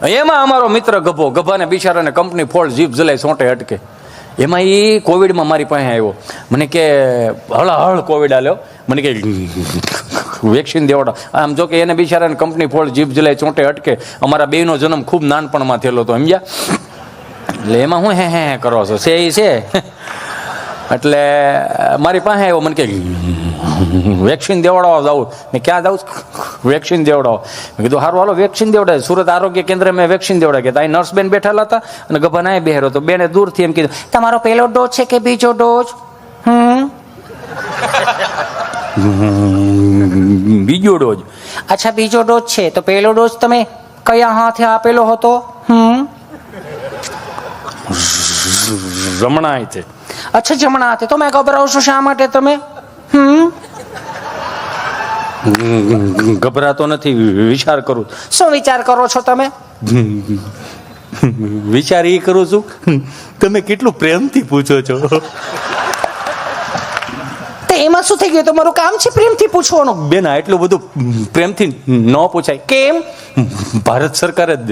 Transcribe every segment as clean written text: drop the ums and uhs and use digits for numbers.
એમાં અમારો મિત્ર ગભો, ગભાને બિચારાને કંપની ફોલ્ડ, જીભ જલાઈ સોંટે અટકે. એમાં એ કોવિડમાં મારી પાસે આવ્યો, મને કે હળહળ કોવિડ આલ્યો, મને કે વેક્સિન દેવડાવો. આમ જો કે એને બિચારાને કંપની ફોલ્ડ, જીભ જલાઈ ચોંટે અટકે. અમારા બેનો જન્મ ખૂબ નાનપણમાં થયેલો હતો, સમજ્યા? એટલે એમાં હું હે કરો છો છે એ છે. એટલે મારી પાસે આવ્યો, મને કે વેક્સિન દેવડાવવા જાઉં. મેં ક્યાં જાઉં? વેક્સિન દેવડાવો. મેં કીધું સારું હાલો વેક્સિન દેવડાવે. સુરત આરોગ્ય કેન્દ્ર મેં વેક્સિન દેવડાવે. કે ત્યાં નર્સ બેન બેઠેલા હતા અને ગભા ના બેહેરો તો બેને દૂરથી એમ કીધું, તમારો પહેલો ડોઝ છે કે બીજો ડોઝ? બીજો ડોઝ. અચ્છા બીજો ડોઝ છે, તો પહેલો ડોઝ તમે કયા હાથે આપેલો હતો? જમણા હાથે. અચ્છા જમણા હાથે. તો મેં ગભરાવ છું શા માટે તમે? ગભરાતો નથી, વિચાર કરું. શું વિચાર કરો છો તમે? વિચાર એ કરું છું તમે કેટલું પ્રેમથી પૂછો છો. એમાં શું થઈ ગયું? તમારું કામ છે પ્રેમથી પૂછવાનું. બેન એટલું બધું પ્રેમથી ન પૂછાય. કેમ? ભારત સરકારે જ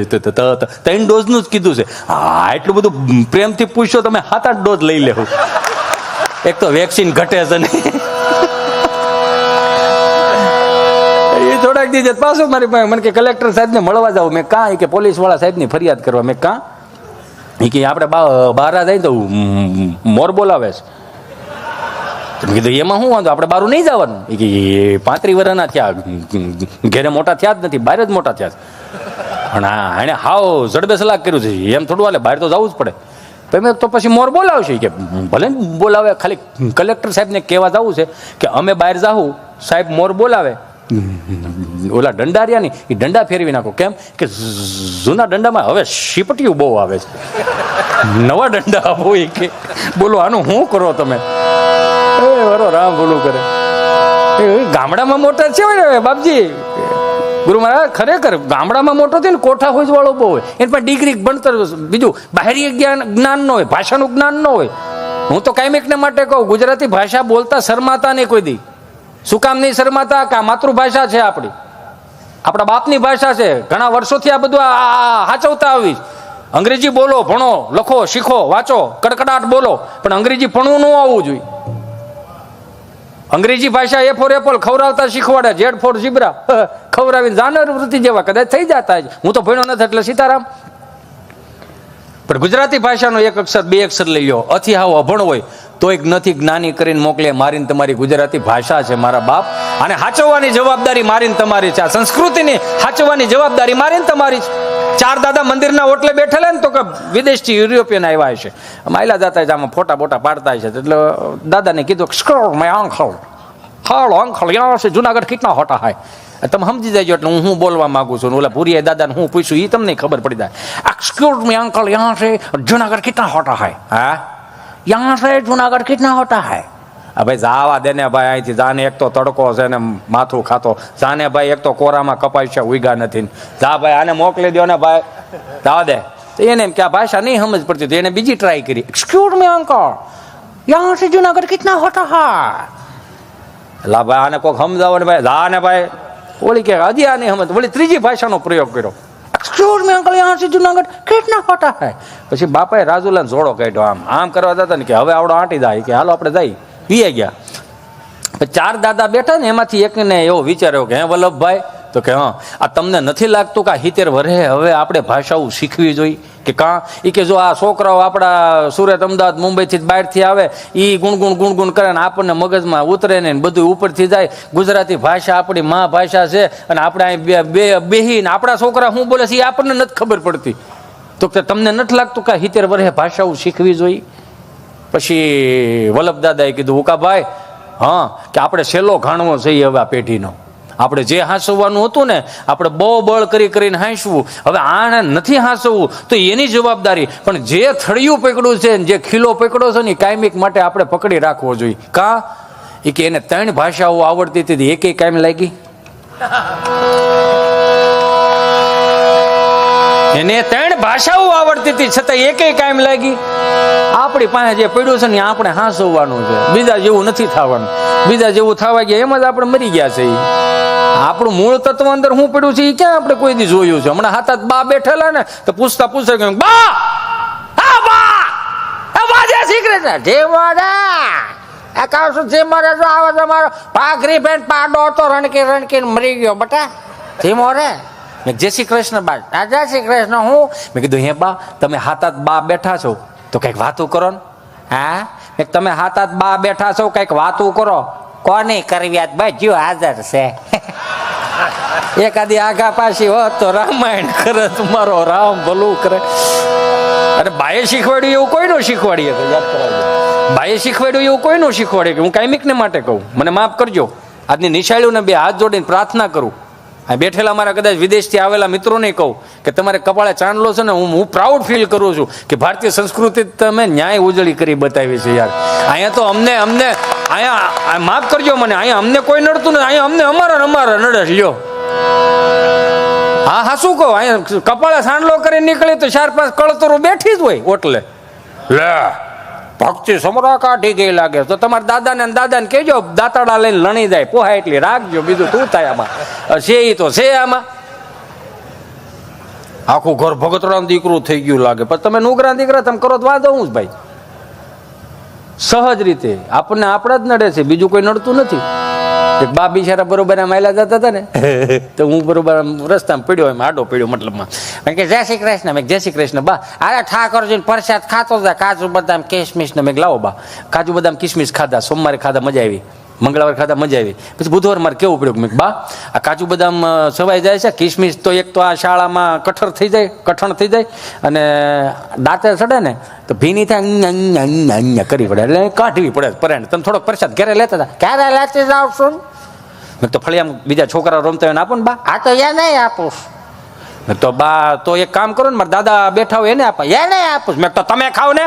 3 ડોઝ નું જ કીધું છે. હા એટલું બધું પ્રેમથી પૂછશો તમે 7-8 ડોઝ લઈ લેવું. એક તો વેક્સિન ઘટે છે ને એ થોડાક દીધે પાછું મારી પાસે મને કે કલેક્ટર સાહેબને મળવા જાવ. મેં કાં કે પોલીસ વાળા સાહેબની ફરિયાદ કરવા. મેં કાં એ કે આપણે બહાર જાય તો મોર બોલાવે છે. કીધું એમાં શું વાંધો, આપણે બારું નહીં જવાનું. એ કે 35 વર્ષના થયા, ઘેરે મોટા થયા જ નથી, બહાર જ મોટા થયા. પણ હા એને હાવ જડબે સલાહ કર્યું છે, એમ થોડું હાલે, બહાર તો જવું જ પડે. તો પછી મોર બોલાવશે કે ભલે બોલાવે, ખાલી કલેક્ટર સાહેબને કહેવા જવું છે કે અમે બહાર જાઉં, સાહેબ મોર બોલાવે. ઓલા દંડા રહ્યા ને એ દંડા ફેરવી નાખો. કેમ કે જૂના દંડામાં હવે શીપટીયું બહુ આવે છે, નવા દંડા આપો. એ કે બોલો આનું શું કરો તમે? રામ બોલું કરે. ગામડામાં મોટા છે બાપજી, ગુરુ મહારાજ ખરેખર ગામડામાં મોટો થયો ને કોઠા હોય વાળો બહુ હોય, એની પણ ડિગ્રી ભણતર, બીજું બાહ્ય જ્ઞાન ન હોય, ભાષાનું જ્ઞાન ન હોય. હું તો કાયમિકને માટે કહું, ગુજરાતી ભાષા બોલતા શરમાતા નહીં કોઈ દી. શું કામ નહીં શરમાતા? કે આ માતૃભાષા છે આપણી, આપણા બાપની ભાષા છે. ઘણા વર્ષોથી આ બધું હાચવતા આવી. અંગ્રેજી બોલો, ભણો, લખો, શીખો, વાંચો, કડકડાટ બોલો, પણ અંગ્રેજી ભણવું ન આવવું જોઈએ. અંગ્રેજી ભાષા A ફોર એપલ ખવડાવતા શીખવાડે, Z ફોર ઝીબ્રા ખવડાવીને જાનવર વૃત્તિ જેવા કદાચ થઈ જતા. હું તો ભણ્યો નથી એટલે સીતારામ. પણ ગુજરાતી ભાષાનો એક અક્ષર 2 અક્ષર લઈ લો, અથી હાવ અભણ હોય તો એક નથી જ્ઞાની કરીને મોકલે. મારીને તમારી ગુજરાતી ભાષા છે મારા બાપ, અને હાચવવાની જવાબદારી મારીને તમારી છે. આ સંસ્કૃતિની હાચવવાની જવાબદારી મારીને તમારી છે. 4 દાદા મંદિરના ઓટલે બેઠેલા ને તો કે વિદેશથી યુરોપિયન આવ્યા છે, માયલા જતા આમાં ફોટા બોટા પાડતા છે. એટલે દાદાને કીધું જુનાગઢ કેટલા હોટા હાય, તમે સમજી જાય. એટલે હું બોલવા માંગુ છું. ઓલા ભૂરિયા દાદાને હું પૂછ્યું એ તમને ખબર પડી જાય. એક્સક્યુઝ મી અંકલ, યહાં સે જુનાગઢ કેટલા હોટા હાય? હા યહાં સે જુનાગઢ કેટલા હોટા હાય? હા ભાઈ જાવા દે ને ભાઈ, અહીંથી જાને. એક તો તડકો છે ને માથું ખાતો, જાને ભાઈ. એક તો કોરામાં કપાય છે, ઉગા નથી. જા ભાઈ આને મોકલી દો ને ભાઈ, જવા દે. એને એમ કે આ ભાષા નહીં સમજ પડતી તો એને બીજી ટ્રાય કરી. એક્સક્યુઝ મી અંકલ, યહાં સે જુનાગઢ કેટલા હોટા હાય? લા ભાઈ આને કોઈક સમજાવો ને ભાઈ, જા ને ભાઈ. ઓલી કે હજી આ નહીં સમજ, ઓલી ત્રીજી ભાષાનો પ્રયોગ કર્યો. એક્સક્યુઝ મી અંકલ, યહાં સે જુનાગઢ કેટલા હોટા હાય? પછી બાપાએ રાજુલાને જોડો કાઢ્યો. આમ આમ કરવા જતા ને કે હવે આવડો આંટી જાય, કે હાલો આપણે જઈ પીએ ગયા. 4 દાદા બેઠા ને એમાંથી એકને એવો વિચાર્યો કે હે વલ્લભભાઈ, તો કે હા આ તમને નથી લાગતું કે 70 વર્ષે હવે આપણે ભાષાઓ શીખવી જોઈએ? કે કાં? એ કે જો આ છોકરાઓ આપણા સુરત, અમદાવાદ, મુંબઈથી બહારથી આવે, એ ગુણગુણ કરે ને આપણને મગજમાં ઉતરે ને બધું ઉપરથી જાય. ગુજરાતી ભાષા આપણી મા ભાષા છે, અને આપણે અહીં બેહીને આપણા છોકરા શું બોલે છે એ આપણને નથી ખબર પડતી. તો કે તમને નથી લાગતું કે 70 વર્ષે ભાષાઓ શીખવી જોઈએ? પછી વલ્લભ દાદાએ કીધું ઉકાભાઈ, હા કે આપણે છેલ્લો ઘાણવો જોઈએ હવે આ પેઢીનો. આપણે જે હાંસવવાનું હતું ને આપણે બહુ બળ કરીને હાંસવું, હવે આને નથી હાંસવવું તો એની જવાબદારી. પણ જે થળિયું પકડ્યું છે, જે ખીલો પકડ્યો છે ને કાયમિક માટે આપણે પકડી રાખવો જોઈએ. કાં? એ કે એને 3 ભાષાઓ આવડતી હતી, એકેય કાયમ લાગી? એને 3 ભાષાઓ આવડતી હતી છતાં એકેય કાયમ લાગી? આપણી પાસે જે પડ્યું છે ને આપણે હાંસવવાનું છે, બીજા જેવું નથી થવાનું. બીજા જેવું થવા ગયા એમ જ આપણે મરી ગયા છે. આપણું મૂળ તત્વ અંદર શું પડ્યું છે એ ક્યાં આપણે કોઈ દી જોયું છે? હમણાં હાથ બા બેઠેલા ને તો પૂછતા બા હા બા જય શ્રી કૃષ્ણ જય મારા કહું છું જય મારા જો આવો તમારો પાઘરી પેન્ટ પાડો હતો રણકી મરી ગયો બટા જય મોરે મેં જય શ્રી કૃષ્ણ બા જય શ્રી કૃષ્ણ હું મેં કીધું હે બા તમે હાથ બા બેઠા છો તો કઈક વાતું કરો ને હા તમે હાથ બા બેઠા છો કઈક વાતું કરો કોની કરવી ભાઈ જીવ હાજર છે એકાદી આગા પાછી હોત તો રામાયણ કરે તમારો રામ ભલું કરે. અરે બાએ શીખવાડ્યું એવું કોઈ નું શીખવાડીએ યાદ કરાવજો. બાએ શીખવાડ્યું એવું કોઈ નું શીખવાડે કે હું કાયમિક ને માટે કહું મને માફ કરજો. આજની નિશાળીઓને બે હાથ જોડીને પ્રાર્થના કરું. આ બેઠેલા મારા કદાચ વિદેશથી આવેલા મિત્રોને કહું કે તમારે કપાળે ચાંદલો છે ને હું પ્રાઉડ ફીલ કરું છું કે ભારતીય સંસ્કૃતિ તમે ન્યાય ઉજળી કરી બતાવી છે યાર. અહીંયા તો અમને અહીંયા માફ કરજો મને અહીંયા અમને કોઈ નડતું નથી. અહીંયા અમને અમારા નડે લ્યો. હા શું કહો અહીંયા કપાળે સાંડલો કરી નીકળી તો 4-5 કળતરો બેઠી જ હોય ઓટલે લે ભક્તિ સમરા કાઢી ગઈ લાગે તો તમારા દાદાને કહેજો દાતાડા લઈને લણી જાય પોહા એટલી રાખજો બીજું તું થાય આમાં છે ઈ તો છે આમાં. આખું ઘર ભગતરામ દીકરું થઈ ગયું લાગે પણ તમે નુગરા દીકરા તમે કરો તો વાંધો હું જ ભાઈ. સહજ રીતે આપણને આપણા જ નડે છે બીજું કોઈ નડતું નથી. બા બિચારા બરોબર માયલા જતા હતા ને તો હું બરોબર રસ્તામાં પડ્યો એમ આડો પડ્યો મતલબમાં મેં કે જય શ્રી કૃષ્ણ મેં જય શ્રી કૃષ્ણ બા અરે ઠાકોરજીને પ્રસાદ ખાતો હતા કાજુ બદામ કિસમિસ ને મેં લાવો બા કાજુ બદામ કિસમિસ ખાધા સોમવારે ખાધા મજા આવી મંગળવારે ખાધા મજા આવી પછી બુધવાર મારે કેવું પડ્યું મેં બા આ કાજુ બદામ સવાઈ જાય છે કિસમિસ તો એક તો આ શાળામાં કઠણ થઈ જાય અને દાંતે ચડે ને તો ભીની થાય કરી પડે એટલે કાઢવી પડે પરાણે તમે થોડોક પ્રસાદ ઘરે લેતા હતા ક્યારે લેતી જાવ છું મેં તો ફળિયામાં બીજા છોકરા રમતા હોય ને આપો ને બા આ તો એ નહીં આપું મેં તો બા તો એક કામ કરો ને મારા દાદા બેઠા હોય એને આપા એ નહીં આપું મેં તો તમે ખાવ ને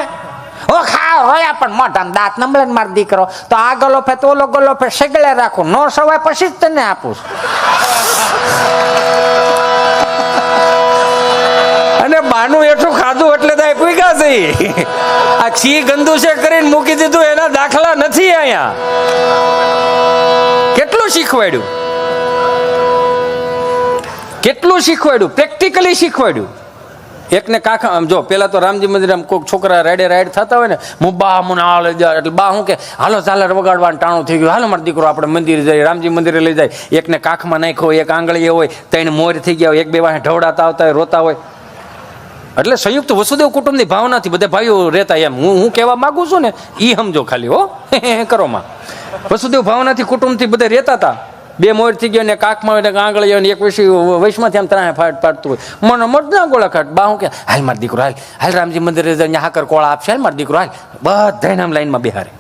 ઓ ખાવ રોયા પણ મોઢામાં દાંત નમળે ને મારો દીકરો તો આ ગલોફે તો ઓલો ગલોફે સગળે રાખું નો સવાય પછી જ તને આપું અને બાનું એટલું ખાધું એટલે તો પૂગ્યા છે આ છી ગંદુ છે કરીને મૂકી દીધું એના દાખલા નથી અહીંયા. કેટલું શીખવાડ્યું પ્રેક્ટિકલી શીખવાડ્યું. એકને કાકા આમ જો પેલા તો રામજી મંદિર આમ કોઈક છોકરા રાઈડ થતા હોય ને હું બા મને આ લઈ જાય એટલે બા હું કે હાલો ઝાલર વગાડવાનું ટાણું થઈ ગયું હાલો મારો દીકરો આપણે મંદિર જાય રામજી મંદિરે લઈ જાય. એકને કાખમાં નાખ્યો એક આંગળીએ હોય ત્રણ મોર થઈ ગયા હોય એક બે વાહે ઢવડાતા આવતા હોય રોતા હોય એટલે સંયુક્ત વસુદેવ કુટુંબની ભાવનાથી બધા ભાઈઓ રહેતા એમ હું કહેવા માંગુ છું ને એ સમજો ખાલી હો કરો માં વસુદેવ ભાવનાથી કુટુંબથી બધા રહેતા હતા. બે મોર થઈ ગયો ને કાખમાં હોય આંગળી હોય ને એક વૈશમાંથી આમ ત્રાણે પાડતું હોય મને મત ના ગોળા ખાટ બા હું કે હાલ મારો દીકરો હાલ રામજી મંદિરે હાકર કોળા આપશે હાલ મારો દીકરો હાલ બધા નામ લાઈનમાં બેહારે.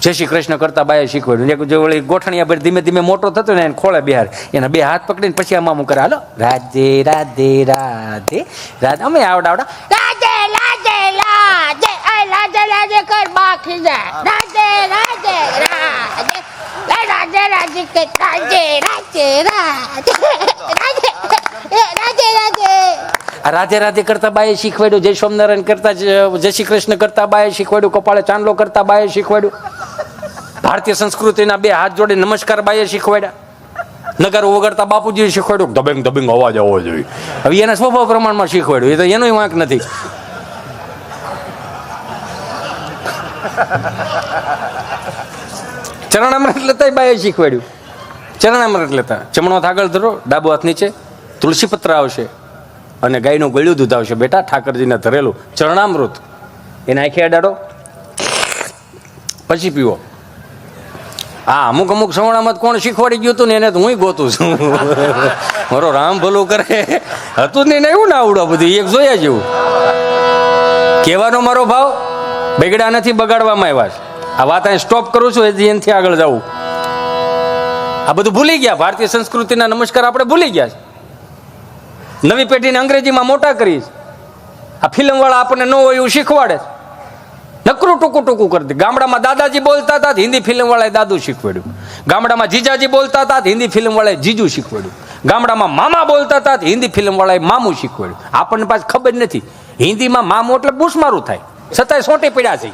જય શ્રી કૃષ્ણ કરતા બાએ શીખવાડ્યું એક જે વળી ગોઠણિયા ભરી ધીમે ધીમે મોટો થતો ને એને ખોળે બેહારે એના બે હાથ પકડીને પછી આમ કરે હાલો રાધે રાધે રાધે રાધે અમે આવડા રાધે રાધે રાધે રાધે રાધે કર બાકી જાય રાધે રાધે રાધે રાધે રાધે કે રાધે રાધે રાધે રાધે રાધે રાધે રાધે કરતા બાએ શીખવાડ્યું. જય સ્વામિનારાયણ કરતા જય શ્રી કૃષ્ણ કરતા બાએ શીખવાડ્યું. કપાળે ચાંદલો કરતા બાએ શીખવાડ્યું. ભારતીય સંસ્કૃતિના બે હાથ જોડે નમસ્કાર બાએ શીખવાડ્યા. નગારું વગાડતા બાપુજીએ શીખવાડ્યું દબેંગ દબેંગ અવાજ આવવો જોઈએ. હવે એના સ્વભાવ પ્રમાણમાં શીખવાડ્યું એ તો એનો વાંક નથી. ચરણામૃત લેતા બાએ શીખવાડ્યું. ચરણામૃત લેતા જમણો હાથ આગળ ધરો ડાબો હાથ નીચે તુલસી પત્ર આવશે અને ગાયનું ગળ્યું દૂધ આવશે બેટા ઠાકરજીને ધરેલું ચરણામૃત એને આંખે અડાડો પછી પીવો. હા અમુક સવણામાં કોણ શીખવાડી ગયું હતું ને એને તો હું ગોતું છું મારો રામ ભલું કરે હતું જ નહીં એવું ના આવડો બધું એક જોયા જેવું. કહેવાનો મારો ભાવ બગડ્યા નથી બગાડવામાં આવ્યા છે. આ વાત અહીં સ્ટોપ કરું છું એનાથી આગળ જવું. આ બધું ભૂલી ગયા ભારતીય સંસ્કૃતિના નમસ્કાર આપણે ભૂલી ગયા છે. નવી પેઢીને અંગ્રેજીમાં મોટા કરી આ ફિલ્મવાળા આપણને ન હોય એવું શીખવાડે નકરું ટૂંકું કરી દે. ગામડામાં દાદાજી બોલતા હતા હિન્દી ફિલ્મવાળાએ દાદુ શીખવાડ્યું. ગામડામાં જીજાજી બોલતા હતા હિન્દી ફિલ્મવાળાએ જીજુ શીખવાડ્યું. ગામડામાં મામા બોલતા હતા હિન્દી ફિલ્મવાળાએ મામું શીખવાડ્યું. આપણને પાછું ખબર નથી હિન્દીમાં મામું એટલે બુસમારું થાય છતાંય સોટી પડ્યા છે.